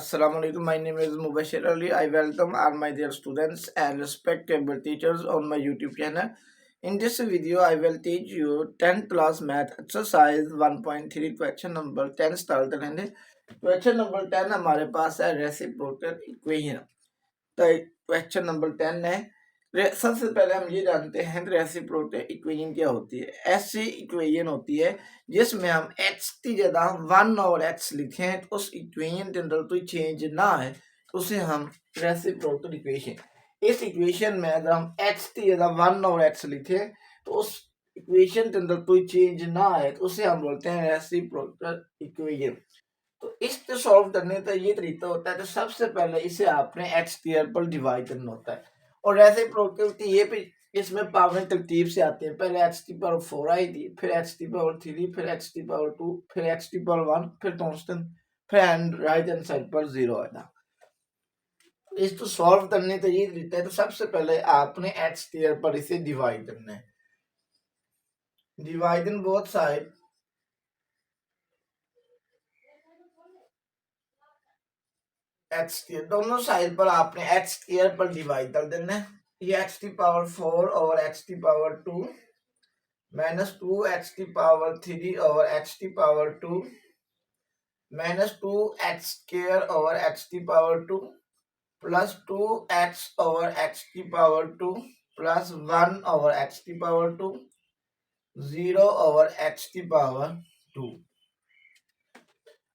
Assalamu alaikum. My name is Mubashir Ali. I welcome all my dear students and respectable teachers on my YouTube channel. In this video, I will teach you 10th class math exercise 1.3 question number 10 start करेंगे. Question number 10 हमारे पास है reciprocal equation. तो question number 10 है. सबसे पहले हम ये जानते हैं रेसिप्रोकल इक्वेशन क्या होती है. ऐसी इक्वेशन होती है जिसमें हम x की जगह 1 और x लिखें तो उस इक्वेशन के अंदर कोई चेंज ना है तो उसे हम रेसिप्रोकल इक्वेशन. इस इक्वेशन में अगर हम x की जगह 1 और x लिखें तो उस इक्वेशन के अंदर कोई चेंज ना है तो उसे हम बोलते हैं रेसिप्रोकल इक्वेशन. तो इसको सॉल्व करने का ये तरीका होता है. तो सबसे पहले इसे आपने x स्क्वायर पर डिवाइड करना होता है और रेसिप्रोकल की ये भी इसमें पावर तरतीब से आती है. पहले x की पावर 4 आई थी, फिर x की पावर 3, फिर x की पावर 2, फिर x की पावर 1, फिर कांस्टेंट, फिर राइट हैंड साइड पर 0 आया. इसको सॉल्व करने का ये तरीका है. तो सबसे पहले आपने x स्क्वायर पर इसे डिवाइड करना है. Divide in both side x square, दोनों साइड पर आपने x स्क्वायर पर डिवाइड कर देना है. ये x की पावर 4 ओवर x की पावर 2 माइनस 2 x की पावर 3 ओवर x की power 2 minus 2 x square over x की power 2 plus 2x over x की पावर 2 प्लस 1 ओवर x की पावर 2 0 ओवर x की पावर 2.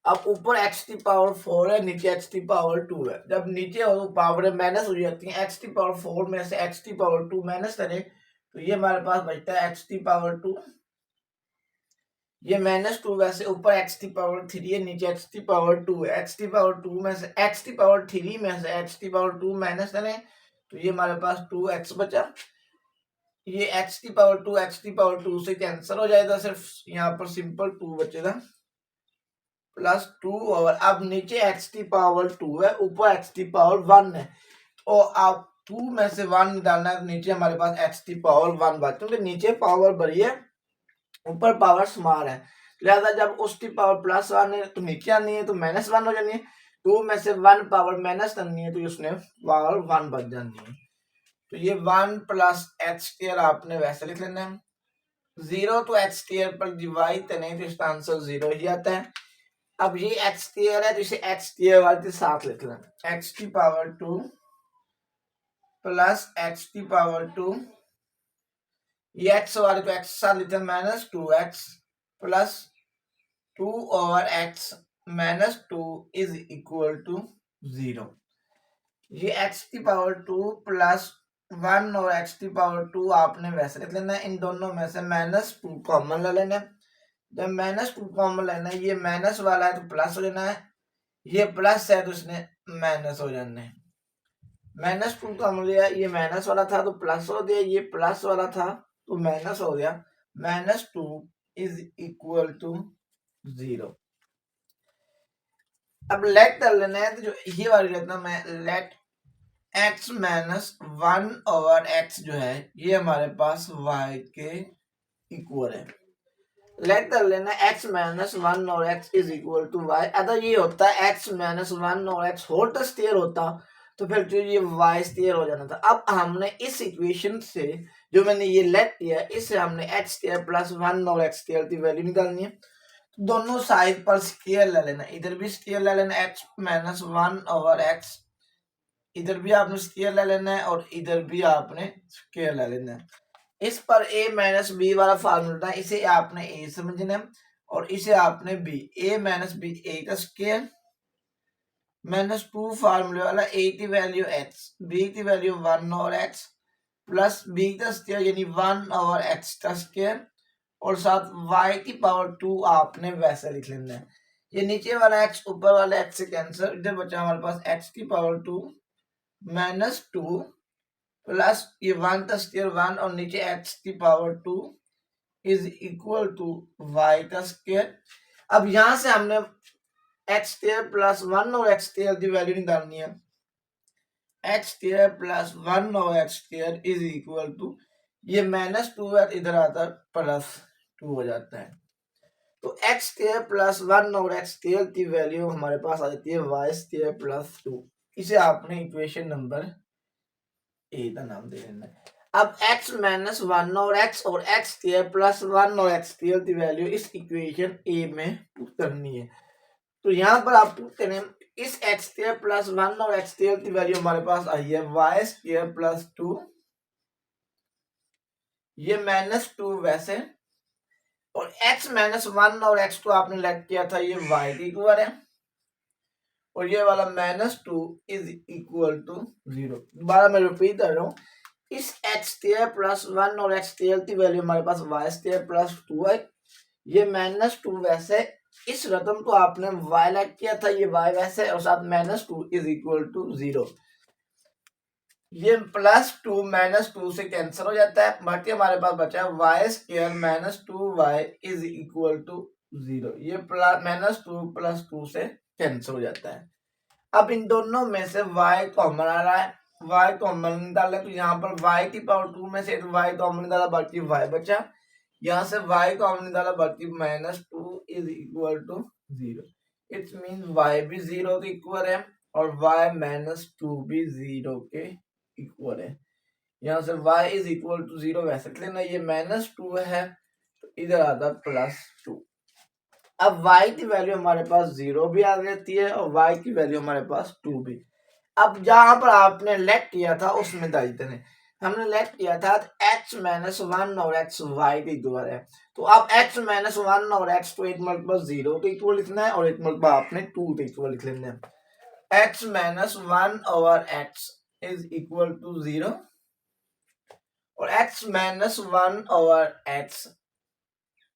अब ऊपर x की पावर 4 है, नीचे x की पावर 2 है. जब नीचे पावर माइनस हो जाती है, x की पावर 4 में से x की पावर 2 माइनस करें तो ये हमारे पास बचता है x की पावर 2. ये माइनस 2 वैसे ऊपर x की पावर 3 है, नीचे x की पावर 2 है. x की पावर 2 में से x की पावर 3 में से x की पावर 2 माइनस करें तो ये हमारे पास 2x बचा. ये x की पावर 2 x की पावर 2 से कैंसिल हो जाएगा, सिर्फ यहाँ पर सिंपल 2 बचेगा प्लस 2 ओवर. अब नीचे x की पावर 2 है, ऊपर x की पावर 1 है. और अब 2 में से 1 निकालना है तो नीचे हमारे पास x की पावर 1 बच, क्योंकि नीचे पावर बड़ी है, ऊपर पावर स्मॉल है. लिहाजा जब उसकी पावर प्लस 1 है तो नीचे आनी है तो माइनस 1 हो जानी है. 2 में से 1 पावर माइनस करनी है तो उसने पावर 1 बच जानी है. तो ये 1 प्लस x स्क्वायर आपने वैसे लिख लेना है. 0 तो x स्क्वायर पर डिवाइड करें तो इसका आंसर 0 ही आता है. अब ये x स्क्वायर है तो इसे x स्क्वायर वाले के साथ लिख लेना. x की पावर 2 प्लस x की पावर 2, ये x वाले को x साथ लिखते हैं minus 2x plus 2 over x minus 2 is equal to 0. ये x की पावर 2 प्लस 1 और x की पावर 2 आपने वैसे लिख लेना है. इन दोनों में से माइनस 2 कॉमन ले लेना है. जब माइनस 2 कॉमन लेना है, ये माइनस वाला है तो प्लस हो जाना है, ये प्लस है तो इसने माइनस हो जाना है. माइनस 2 कॉमन लिया, ये माइनस वाला था तो प्लस हो गया, ये प्लस वाला था तो माइनस हो गया. Minus 2 is equal to 0. अब लेट कर लेना है तो जो ये वाली लेता मैं, let x minus 1 over x जो है ये हमारे पास y के इक्वल है. लेट कर लेना x माइनस 1 और x is equal to y. अगर ये होता है x माइनस 1 और x होल स्क्वायर होता तो फिर जो ये y स्क्वायर हो जाना था. अब हमने इस इक्वेशन से जो मैंने ये लेट किया इससे हमने x स्क्वायर प्लस 1 और x स्क्वायर की वैल्यू निकालनी है. तो दोनों साइड पर स्क्वायर ले लेना, इधर भी स्क्वायर ले लेना x माइनस 1 ओवर x, इधर भी आपने स्क्वायर ले लेना है और इधर भी आपने स्क्वायर ले लेना है. इस पर a माइनस बी वाला फार्मूला है, इसे आपने a समझना है और इसे आपने b. a minus B a का स्क्वायर माइनस 2 फार्मूले वाला a की वैल्यू x, b की value 1 over x plus b का स्क्वायर यानी 1 ओवर x का स्क्वायर और साथ y की पावर 2 आपने वैसे लिख लेना है. ये नीचे वाला x ऊपर वाला x से कैंसिल, इधर बचा हमारे पास x की पावर 2 माइनस 2 प्लस ये 1 का स्क्वायर 1 और नीचे x की power 2 is equal to y का स्क्वायर. अब यहां से हमने x स्क्वायर प्लस 1 और x स्क्वायर की वैल्यू निकालनी है. x स्क्वायर प्लस 1 और x square is equal to, ये माइनस 2 है इधर आता है प्लस 2 हो जाता है. तो एक्स स्क्वायर प्लस 1 और एक्स स्क्वायर की वैल्यू हमारे पास आ जाती है वाई स्क्वायर प्लस 2। इसे आपने इक्वेशन नंबर ए का नाम दे देना है। अब x माइनस 1 और एक्स स्क्वायर प्लस 1 और एक्स स्क्वायर की वैल्यू इस इक्वेशन ए में पुट करनी है। तो यहाँ पर आप पुट करें, इस एक्स स्क्वायर प्लस 1 और एक्स स्क्वायर की वैल्यू हमारे पास आई है वाई स्क्वायर प्लस 2, ये -2 वैसे, और x माइनस 1 और x को आपने लेट किया था ये y की इक्वल है, और ये वाला -2 इज इक्वल टू 0। दोबारा मैं रिपीट कर रहा हूँ, इस एक्स स्क्वायर प्लस 1 और एक्स स्क्वायर की वैल्यू हमारे पास वाई स्क्वायर प्लस 2 है, ये -2 वैसे, इस रकम को आपने y लेट किया था ये y वैसे, और साथ -2 इज इक्वल टू 0। ये +2 -2 से कैंसिल हो जाता है, बाकी हमारे पास बचा है y square -2y is equal to 0। ये -2 + 2 से कैंसिल हो जाता है। अब इन दोनों में से y कॉमन आ रहा है, y कॉमन निकाले तो यहाँ पर y की पावर 2 में से y कॉमन निकाला, बाकी y बचा, यहाँ से y कॉमन निकाला, बाकी -2 is equal to 0। It mean y भी 0 के इक्वल है और y -2 भी 0 के इक्वल है। यहाँ से y इज इक्वल टू 0 वैसे लेना, ये -2 है तो इधर आता +2। अब y की वैल्यू हमारे पास 0 भी आ जाती है और y की वैल्यू हमारे पास 2 भी। अब जहां पर आपने लेट किया था उसमें डाल देने, हमने लेट किया था x माइनस 1 और x y के इक्वल है, तो अब x माइनस 1 और x को एक मरतबा 0 के इक्वल लिखना है और एक मरतबा आपने 2 के इक्वल लिख लेना है। x minus 1 over x is equal to 0 और x minus 1 over x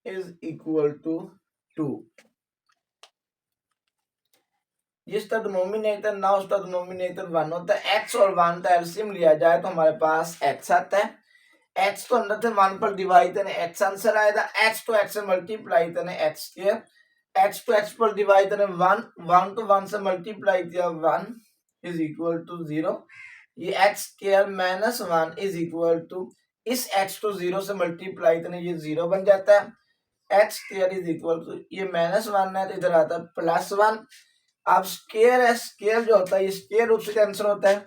is equal to 2। जिसका डिनोमिनेटर ना उसका डिनोमिनेटर 1 होता है। x और 1 का एलसीएम लिया जाए तो हमारे पास x आता है, x को अंदर से 1 पर डिवाइड करें x आंसर आएगा, x तो x से मल्टीप्लाई करें x स्क्वायर, x तो x पर डिवाइड करें 1, 1 तो 1 से मल्टीप्लाई किया 1 इज इक्वल टू 0। ये x square minus 1 is equal to, इस x को 0 से मल्टीप्लाई करें ये 0 बन जाता है, x square is equal to, ये -1 है तो इधर आता है +1। अब स्क्वायर है, स्क्वायर जो होता है ये स्क्वायर रूट से कैंसिल होता है,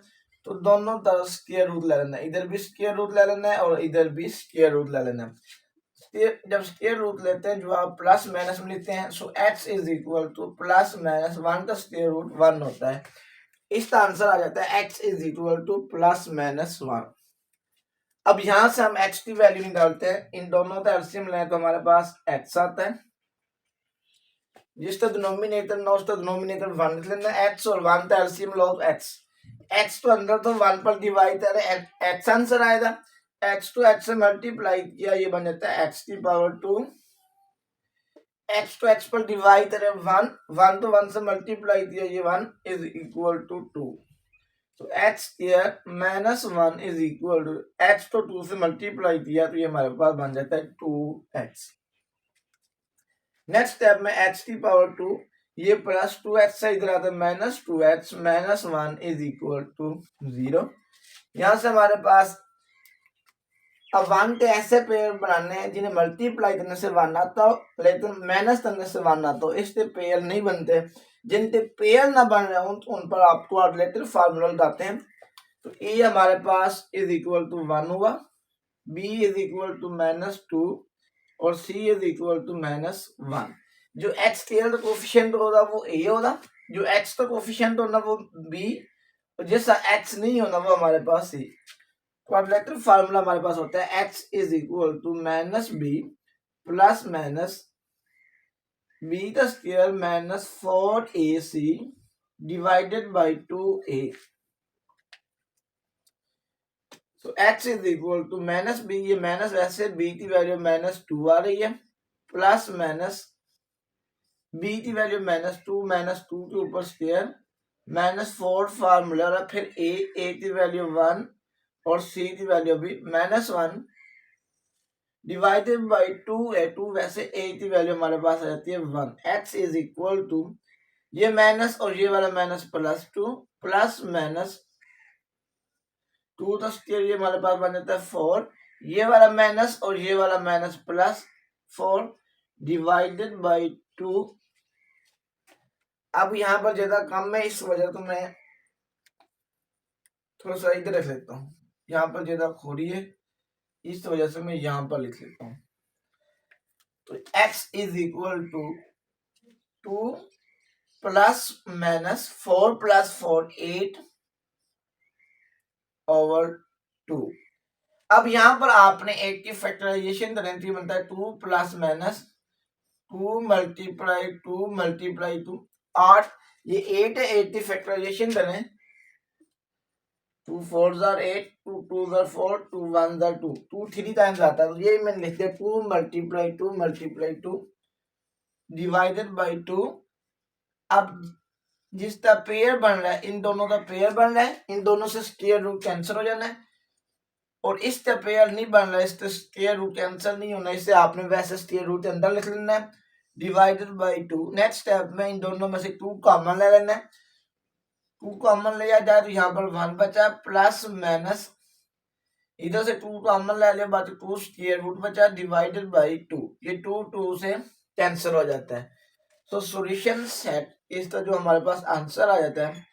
तो दोनों तरफ स्क्वायर रूट ले लेना है, इधर भी स्क्वायर रूट ले लेना है और इधर भी स्क्वायर रूट ले लेना है। जब स्क्वायर रूट लेते हैं जो आप प्लस माइनस में लेते हैं, सो x इज इक्वल टू +-1 का स्क्वायर रूट 1 होता है, इसका आंसर आ जाता है x इज इक्वल टू +-1। अब यहां से हम x की वैल्यू निकालते हैं, इन दोनों का एलसीएम लें तो हमारे पास x आता है, जिसका डिनोमिनेटर ना उसका डिनोमिनेटर 1 लिख लेना, x और 1 का एलसीएम लो तो x तो अंदर तो 1 पर डिवाइड करें x आंसर आएगा, x तो x से मल्टीप्लाई किया ये बन जाता है x की पावर 2, x तो x पर डिवाइड करें 1, 1 तो 1 से मल्टीप्लाई किया ये 1 इज इक्वल टू 2। तो x square minus 1 is equal to, x तो 2 से मल्टीप्लाई किया तो ये हमारे पास बन जाता है 2x। नेक्स्ट स्टेप में x की पावर 2, ये +2x से इधर आता है -2x minus 1 is equal to 0। यहां से हमारे पास अब 1 के ऐसे पेयर बनाने हैं जिन्हें मल्टीप्लाई करने से 1 आता हो लेकिन माइनस करने से 1 आता हो, इससे पेयर नहीं बनते। जिनके पेयर ना बन रहे हो उन पर आप क्वाड्रेटिक फार्मूला लगाते हैं, तो ए हमारे पास इज इक्वल टू 1 हुआ, बी इज इक्वल टू -2 और सी इज इक्वल टू -1। जो एक्स स्क्वायर का कोफिशिएंट होगा वो ए होगा, जो एक्स का कोफिशिएंट होना वो बी, और जैसा एक्स नहीं होना वो हमारे पास सी। क्वाड्रेटिक फार्मूला हमारे पास होता है x is equal to -b plus minus b का square -4ac divided by 2a। So x is equal to -b, ये माइनस वैसे b की वैल्यू -2 आ रही है, प्लस माइनस b की वैल्यू -2 के ऊपर स्क्वायर -4 फार्मूला, फिर a की वैल्यू 1 और c की वैल्यू भी -1 डिवाइडेड बाय 2a, वैसे a की वैल्यू हमारे पास आ जाती है 1। x इज इक्वल टू, ये माइनस और ये वाला माइनस +2 प्लस माइनस 2 तो स्क्वायर, ये हमारे पास बन जाता है 4, ये वाला माइनस और ये वाला माइनस +4 डिवाइडेड बाई 2। अब यहाँ पर ज्यादा कम है, इस वजह तो मैं थोड़ा सा इधर रख लेता हूँ, यहाँ पर ज्यादा खोरी है, इस वजह से मैं यहाँ पर लिख लेता हूँ। तो x is equal to 2 plus minus 4 plus 4 8 over 2। अब यहाँ पर आपने 8 की फैक्टराइजेशन करनी थी, बनता है 2 प्लस माइनस 2 मल्टीप्लाई 2 मल्टीप्लाई 2 8। ये 8 है, 8 की फैक्टराइजेशन करें, 2 4 आर 8, 2 2 आर 4, 2 1 आर 2, 2 3 टाइम्स आता है, तो ये मैंने लिख दिया 2 मल्टीप्लाई 2 मल्टीप्लाई 2 डिवाइडेड बाई 2। अब जिसका पेयर बन रहा है, इन दोनों का पेयर बन रहा है, इन दोनों से स्क्वायर रूट कैंसिल हो जाना है, और इसका पेयर नहीं बन रहा है, इसका स्क्वायर रूट कैंसिल नहीं होना, इसे आपने वैसे स्क्वायर रूट के अंदर लिख लेना है, डिवाइडेड बाई 2। नेक्स्ट स्टेप में इन दोनों में से 2 कॉमन ले लेना है, 2 कॉमन लिया जाए तो यहाँ पर 1 बचा, प्लस माइनस इधर से 2 कॉमन ले लिया, बाकी 2 स्क्वायर रूट बचा, डिवाइडेड बाई 2। ये 2 2 से कैंसिल हो जाता है। तो सॉल्यूशन सेट, इसका जो हमारे पास आंसर आ जाता है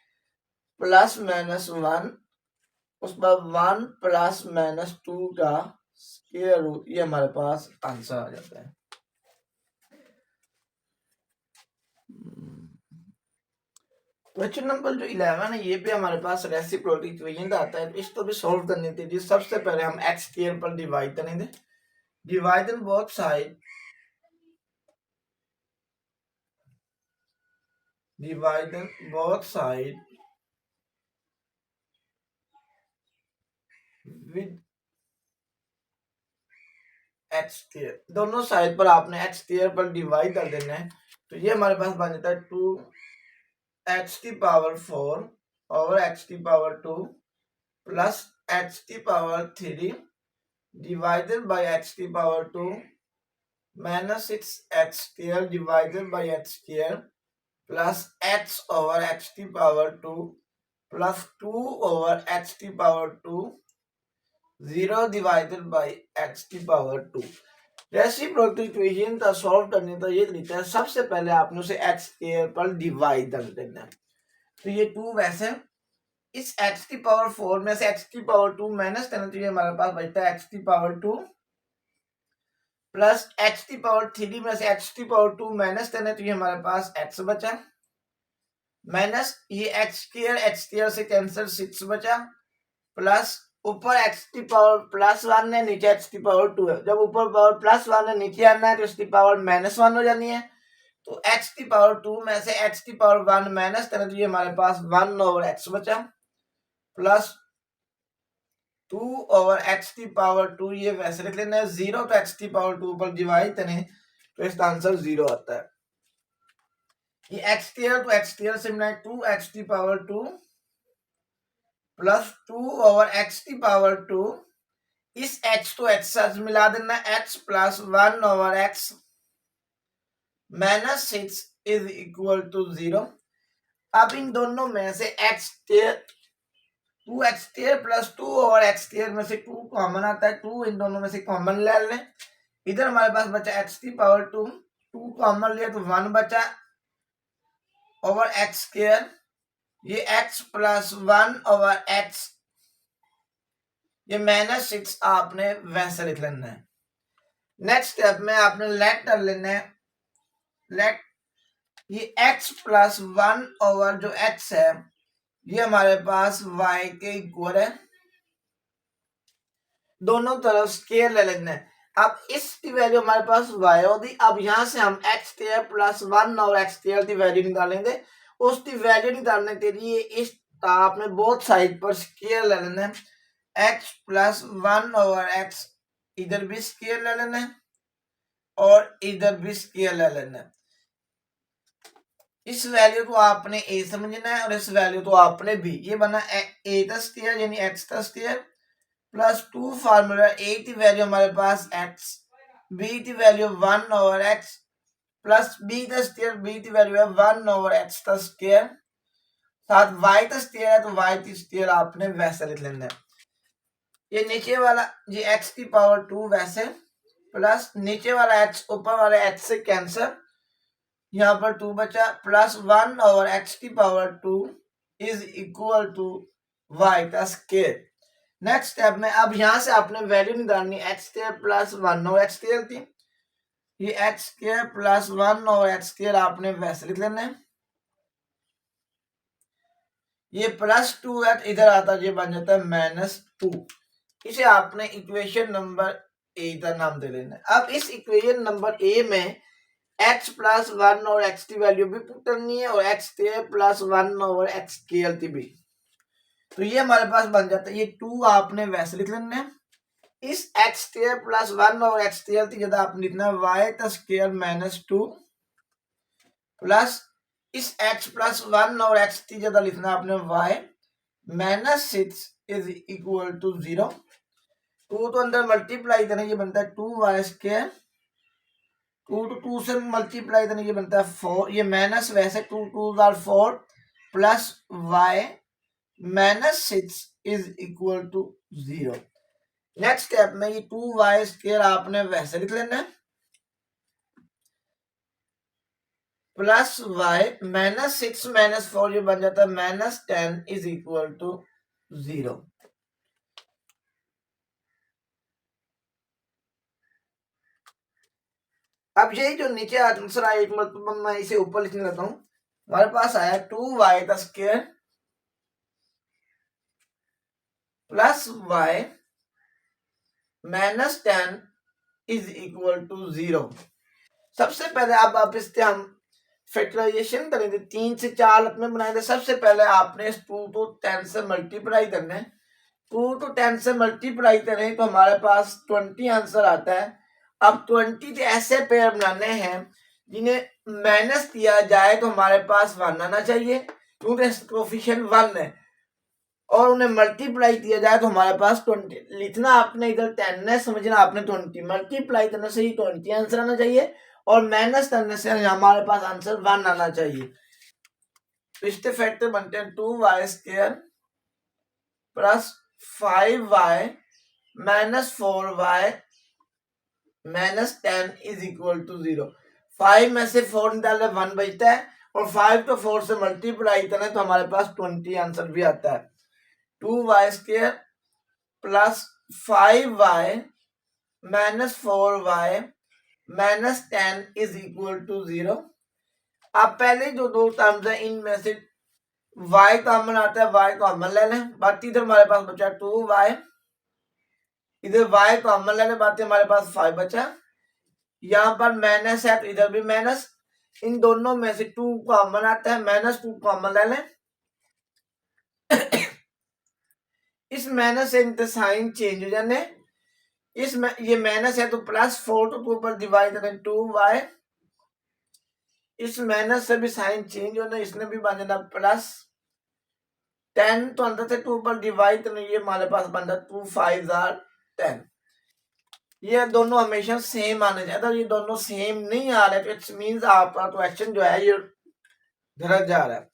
प्लस माइनस 1, उस पर 1 प्लस माइनस 2 का स्क्वायर रूट, ये हमारे पास आंसर आ जाता है। क्वेश्चन नंबर जो 11 है, ये भी हमारे पास रेसिप्रोसिटी इक्वेशन आता है, इसको भी सॉल्व करनी थी। सबसे पहले हम x स्क्वायर पर डिवाइड करेंगे, divide in both side, divide in both side with x square. दोनों साइड पर आपने x स्क्वायर पर डिवाइड कर देना है, तो ये हमारे पास बन जाता है 2x की पावर 4 ओवर x की पावर 2 प्लस x की पावर 3 डिवाइडेड बाय x की power 2 minus 6x square divided by x square plus x over x की पावर 2 प्लस 2 ओवर x की पावर 2 0 डिवाइडेड बाय x की power 2। Reciprocity equation का solve करने का ये तरीका है, सबसे पहले आपने उसे x स्क्वायर पर डिवाइड कर देना है। तो ये 2 वैसे इस x की पावर 4 में से x की पावर 2 माइनस करना, तो ये हमारे पास बचता है x की पावर 2 प्लस x की पावर 3 में से x की पावर 2 माइनस करना, तो ये हमारे पास x बचा, माइनस ये x स्क्वायर से कैंसिल 6 बचा, प्लस ऊपर x की पावर प्लस 1 है, नीचे x की पावर 2 है। जब ऊपर पावर प्लस 1 है, नीचे आना है, तो इसकी पावर माइनस 1 हो जानी है। तो x की पावर 2 में से x की पावर 1 माइनस करें, तो ये हमारे पास 1 ओवर x बचा, प्लस 2 ओवर x की पावर 2, ये वैसे लिख लेना है 0, तो x की पावर 2 पर डिवाइड करें तो इसका आंसर 0 आता है। ये x स्क्वायर तो x स्क्वायर से मिला 2x की पावर 2 प्लस 2 ओवर x की पावर 2, इस x को x साथ मिला देना, x plus 1 over x minus 6 is equal to 0। अब इन दोनों में से x square 2x square plus 2 over x square में से 2 कॉमन आता है, 2 इन दोनों में से कॉमन ले लें। इधर हमारे पास बचा x की पावर 2, 2 कॉमन लिया तो 1 बचा ओवर x स्क्वायर, ये x प्लस 1 ओवर x, ये माइनस 6 आपने वैसे लिख लेना है। नेक्स्ट स्टेप में आपने लेट कर लेना है, लेट ये x प्लस 1 ओवर जो x है, ये हमारे पास y के इक्वल है, दोनों तरफ स्क्वायर ले लेना है। अब इसकी वैल्यू हमारे पास y होगी, अब यहां से हम x स्क्वायर प्लस 1 और x स्क्वायर की वैल्यू निकालेंगे। उसकी वैल्यू निकालने के लिए इस आपने बोथ साइड पर स्क्वायर ले लेना है, x प्लस 1 ओवर x, इधर भी स्क्वायर ले लेना है और इधर भी स्क्वायर ले लेना है। इस वैल्यू को आपने a समझना है और इस वैल्यू को आपने b, ये बना a का स्क्वायर यानी x का स्क्वायर प्लस 2 फार्मूला, a की वैल्यू हमारे पास x, b की value 1 over x plus b का स्क्वायर, b की वैल्यू है 1 ओवर x का स्क्वायर, साथ y का स्क्वायर है तो y की स्क्वायर आपने वैसे लिख लेना है। ये नीचे वाला ये x की पावर 2 वैसे प्लस नीचे वाला x ऊपर वाले x से कैंसिल, यहाँ पर 2 बचा, प्लस 1 ओवर x की power 2 is equal to y का स्केयर। नेक्स्ट स्टेप में अब यहां से आपने वैल्यू निकालनी, x square plus 1 over x square थी, ये x square plus 1 over x square आपने वैसे लिख लेना है, ये प्लस 2 है इधर आता है, ये बन जाता है -2। इसे आपने इक्वेशन नंबर ए का नाम दे लेना है। अब इस इक्वेशन नंबर ए में x प्लस 1 और x की वैल्यू भी पुट करनी है और x square plus 1 over x square की भी, तो ये हमारे पास बन जाता है, ये 2 आपने वैसे लिख लेना है। इस एक्स स्क्वायर प्लस 1 और एक्स स्क्वायर की जगह आपने लिखना वाई का स्क्वायर -2 प्लस इस x प्लस 1 और x की जगह लिखना आपने y -6 इज इक्वल टू 0। 2 तो अंदर मल्टीप्लाई करना, ये बनता है 2y स्क्वायर, 2 to 2 से मल्टीप्लाई करना, ये बनता है 4, ये माइनस वैसे 2 2 are 4 plus y -6 is equal to 0। Next step में ये 2y स्क्वायर आपने वैसे लिख लेना है प्लस y -6 -4 ये बन जाता है -10 इज इक्वल टू 0। अब यही जो नीचे आंसर आया, एक मतलब मैं इसे ऊपर लिख लेता हूं, हमारे पास आया 2y का square plus y -10 is equal to 0। सबसे पहले अब इससे हम फैक्टराइजेशन करेंगे, 3 से 4 अपने बनाएंगे। सबसे पहले आपने इस 2 को 10 से मल्टीप्लाई करना है, 2 to 10 से मल्टीप्लाई करें तो हमारे पास 20 आंसर आता है। अब 20 के ऐसे पेयर बनाने हैं जिन्हें माइनस किया जाए तो हमारे पास 1 आना चाहिए, क्योंकि कोफिशिएंट 1 है, और उन्हें मल्टीप्लाई किया जाए तो हमारे पास 20। लिखना आपने इधर 10 है, समझना आपने 20, मल्टीप्लाई करने से ही 20 आंसर आना चाहिए और माइनस करने से हमारे पास आंसर 1 आना चाहिए। तो इसके फैक्टर बनते हैं 2y square plus 5y -4y -10 is equal to 0। 5 में से 4 निकाले 1 बचता है, और 5 तो 4 से मल्टीप्लाई करें तो हमारे पास 20 आंसर भी आता है। 2y square plus 5y -4y -10 is equal to 0। अब पहले जो दो टर्म्स है इनमें से y कॉमन आता है, y कॉमन ले लें, बाकी इधर हमारे पास बचा 2y, इधर y कॉमन ले लें, बाकी हमारे पास 5 बचा, यहाँ पर माइनस है तो इधर भी माइनस, इन दोनों में से 2 कॉमन आता है, -2 कॉमन ले लें, इस माइनस से इनके साइन चेंज हो जाने, इसमें ये माइनस है तो +4 to 2 पर डिवाइड करें 2y, इस माइनस से भी साइन चेंज होना, इसने भी बन जाना +10, तो अंदर से 2 पर डिवाइड करें, ये हमारे पास बन जाता 2 5 आर 10। ये दोनों हमेशा सेम आने चाहिए, अगर ये दोनों सेम नहीं आ रहे तो इट्स मींस आपका तो एक्शन जो है ये गलत जा रहा है।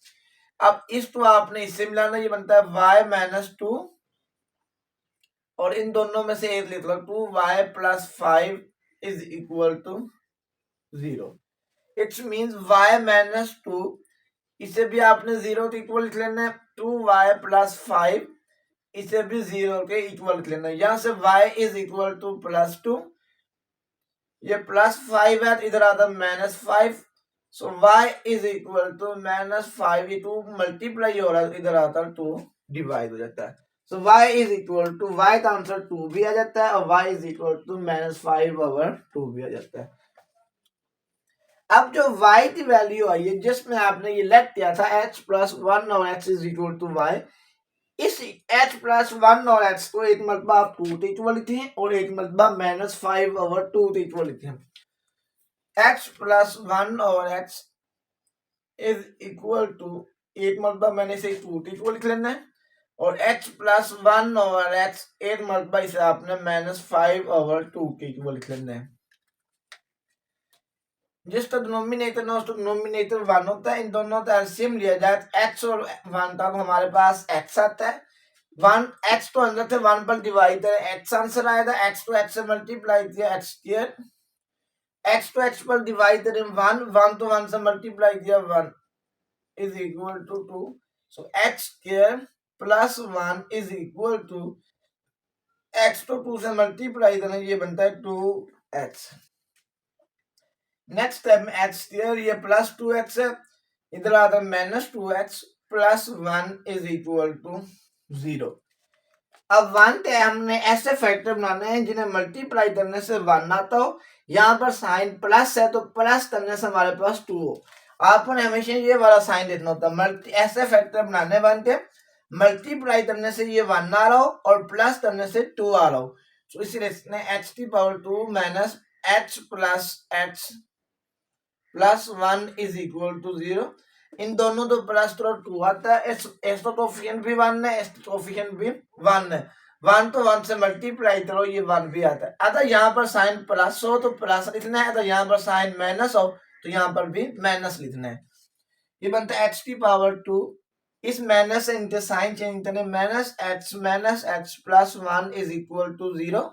अब इस तो आपने इससे मिलाना, ये बनता है y -2, और इन दोनों में से एक लिख लो 2y + 5 is equal to 0। It's means y -2, इसे भी आपने 0 के इक्वल लिख लेना है, 2y + 5 इसे भी 0 के इक्वल लिख लेना है। यहां से y इज इक्वल टू +2, ये +5 है, इधर आता -5, सो y इज इक्वल टू -5, ये 2 मल्टीप्लाई हो रहा है, इधर आता 2 डिवाइड हो जाता है, so y is equal to, y का आंसर 2 भी आ जाता है और y इज इक्वल टू -5/2 भी आ जाता है। अब जो y की वैल्यू आई है जिसमें आपने ये लेट किया था h + 1 और x is equal to y, इस h + 1 और x को एक मरतबा आप 2 के इक्वल लिखे हैं और एक मरतबा -5/2 के इक्वल लिखे हैं। x + 1 और x इज इक्वल टू, एक मरतबा मैंने इसे 2 के इक्वल लिख लेना है, और h + 1 और x एक मरतबा इसे आपने -5/2 के इक्वल लिख लेना है। जिसका डिनोमिनेटर ना उसका डिनोमिनेटर 1 होता है, इन दोनों का एलसीएम लिया जाए x और 1 का तो हमारे पास x आता है, वन एक्स तो अंदर थे, वन पर डिवाइड है, एक्स आंसर आया था, एक्स टू एक्स से मल्टीप्लाई किया x square, x to x पर डिवाइड है वन, वन तो वन से मल्टीप्लाई किया one is equal to two, so x square plus one is equal to x तो टू से मल्टीप्लाई करना, ये बनता है टू एक्स। नेक्स्ट स्टेप में एक्स स्क्वायर ये प्लस टू एक्स है, इधर आता है minus two x plus one is equal to zero. अब वन पे हमने ऐसे फैक्टर बनाने हैं जिन्हें मल्टीप्लाई करने से वन आता हो, यहाँ पर साइन प्लस है तो प्लस करने से हमारे पास टू हो। आपने हमेशा ये वाला साइन लिखना होता है, ऐसे फैक्टर बनाने वन के मल्टीप्लाई करने से ये वन आ रहा हो और प्लस करने से टू आ रहा हो, तो इसलिए इसने एक्स की power two minus x plus one is equal to zero. इन दोनों तो प्लस तो टू आता है, इस तो कोफिशिएंट भी वन है, इस कोफिशिएंट भी वन है, वन तो वन से मल्टीप्लाई करो ये वन भी आता है। अगर यहाँ पर साइन प्लस हो तो प्लस लिखना है, अगर यहाँ पर साइन माइनस हो तो यहाँ पर भी माइनस लिखना है। ये बनता है एक्स की पावर टू, इस माइनस से इनके साइन चेंज करने, minus x plus one is equal to zero.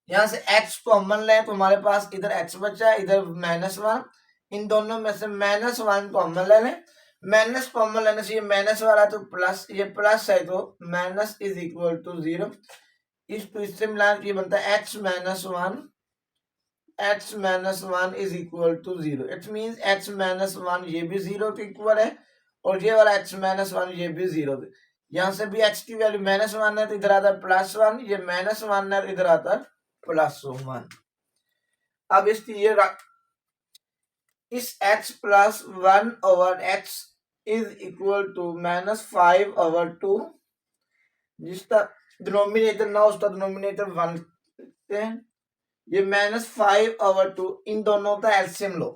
यहाँ से x कॉमन लें तो हमारे पास इधर x बचा है, इधर माइनस वन, इन दोनों में से माइनस वन कॉमन ले लें, माइनस कॉमन लेने से ये माइनस वाला तो प्लस, ये प्लस है तो minus is equal to zero. इससे मिला ये बनता है x minus one is equal to zero. It means x minus one ये भी जीरो के इक्वल है और ये वाला x माइनस वन ये भी जीरो। यहाँ से भी x की वैल्यू माइनस वन है तो इधर आता है प्लस वन, ये माइनस वन है इधर आता है प्लस वन। अब इस x plus one over x is equal to minus five over two, जिसका डिनोमिनेटर ना उसका डिनोमिनेटर वन, ये माइनस फाइव ओवर टू, इन दोनों का एलसीएम लो,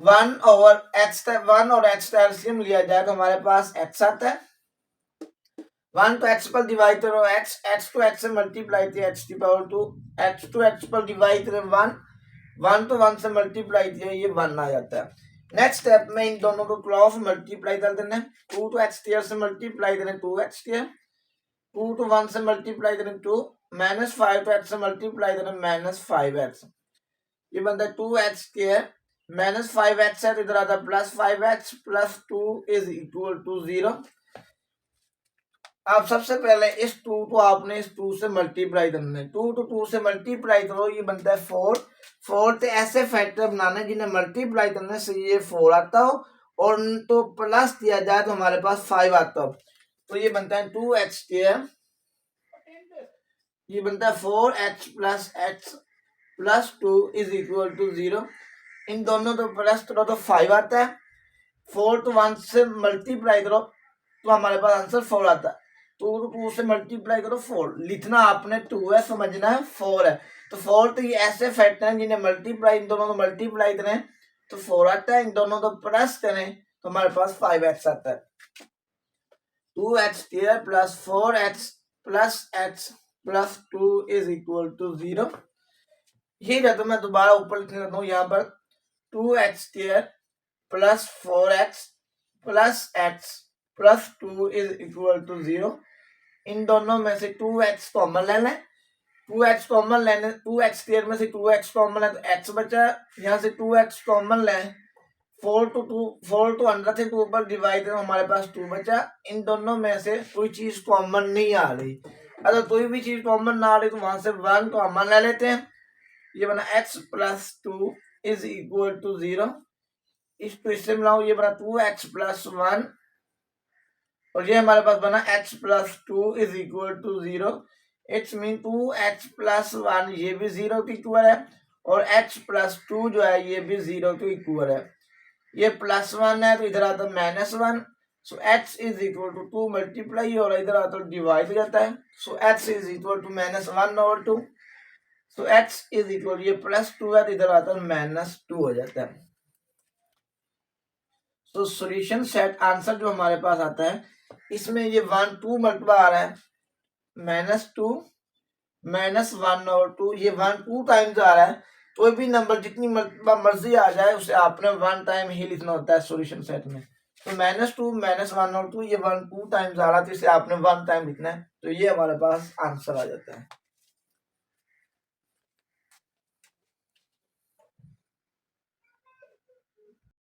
वन और एक्स का एलसीएम लिया जाए तो हमारे पास x आता है, वन तो एक्स पर डिवाइड करो एक्स टू एक्स से मल्टीप्लाई किया एक्स की power two, x to x पर डिवाइड करें वन, वन तो वन से मल्टीप्लाई किया ये वन आ जाता है। नेक्स्ट स्टेप में इन दोनों को क्रॉस मल्टीप्लाई कर देना, टू टू एक्स स्क्वायर से मल्टीप्लाई करें two x square, two to one से मल्टीप्लाई करें two, minus five to x से मल्टीप्लाई करें माइनस फाइव एक्स, ये बनता है two x square minus five x है तो इधर आता है plus five x plus two is equal to zero. अब सबसे पहले इस टू को आपने इस टू से मल्टीप्लाई करना है, टू टू से मल्टीप्लाई करो ये बनता है फोर, फोर तो ऐसे फैक्टर बनाने जिन्हें मल्टीप्लाई करने से ये फोर आता हो और तो प्लस दिया जाए तो हमारे पास फाइव आता हो, तो ये बनता है टू एक्स स्क्वायर, ये बनता है four x plus two is equal to zero. इन दोनों तो प्लस करो तो फाइव आता है, फोर तो वन से मल्टीप्लाई करो तो हमारे पास आंसर फोर आता है, टू से मल्टीप्लाई करो फोर, लिखना आपने टू है समझना है फोर है, तो फोर तो ये ऐसे फैक्टर हैं जिन्हें मल्टीप्लाई, इन दोनों को मल्टीप्लाई करें तो फोर आता है, इन दोनों को प्लस करें तो हमारे पास फाइव एक्स आता है, two x square plus four x plus two is equal to zero. ये रहता मैं दोबारा ऊपर लिख लेता हूँ, यहाँ पर two x square plus four x plus two is equal to zero. इन दोनों में से टू एक्स कॉमन ले लें, टू एक्स कॉमन लेने, टू एक्स स्क्वायर में से टू एक्स कॉमन है तो एक्स बचा, यहाँ से टू एक्स कॉमन लें, फोर टू अंदर से टू पर डिवाइड करो हमारे पास टू बचा। इन दोनों में से कोई चीज कॉमन नहीं आ रही, अगर कोई भी चीज कॉमन ना आ रही तो वहां से वन कॉमन ले लेते हैं, ये बना x plus two is equal to zero. इस टू इससे मिलाओ ये बना टू एक्स प्लस वन और ये हमारे पास बना x plus two is equal to zero. It's mean two x plus one ये भी जीरो के इक्वल है और x प्लस टू जो है ये भी जीरो के इक्वल है, ये प्लस वन है तो इधर आता है minus one, so x is equal to two multiply और इधर आता है डिवाइड हो जाता है, so x is equal to minus one over two, so x is equal ये प्लस टू है तो इधर आता है माइनस टू हो जाता है। तो सॉल्यूशन सेट आंसर जो हमारे पास आता है इसमें ये वन टू मल्टीप्लाई आ रहा है, माइनस टू माइनस वन और टू, ये वन टू टाइम्स आ रहा है, कोई भी नंबर जितनी मर्जी आ जाए उसे आपने वन टाइम ही लिखना होता है सॉल्यूशन सेट में। तो -2 -1 और 2 ये 1 2 टाइम्स आ रहा है, तो इसे आपने 1 टाइम लिखना है, तो ये हमारे पास आंसर आ जाता है।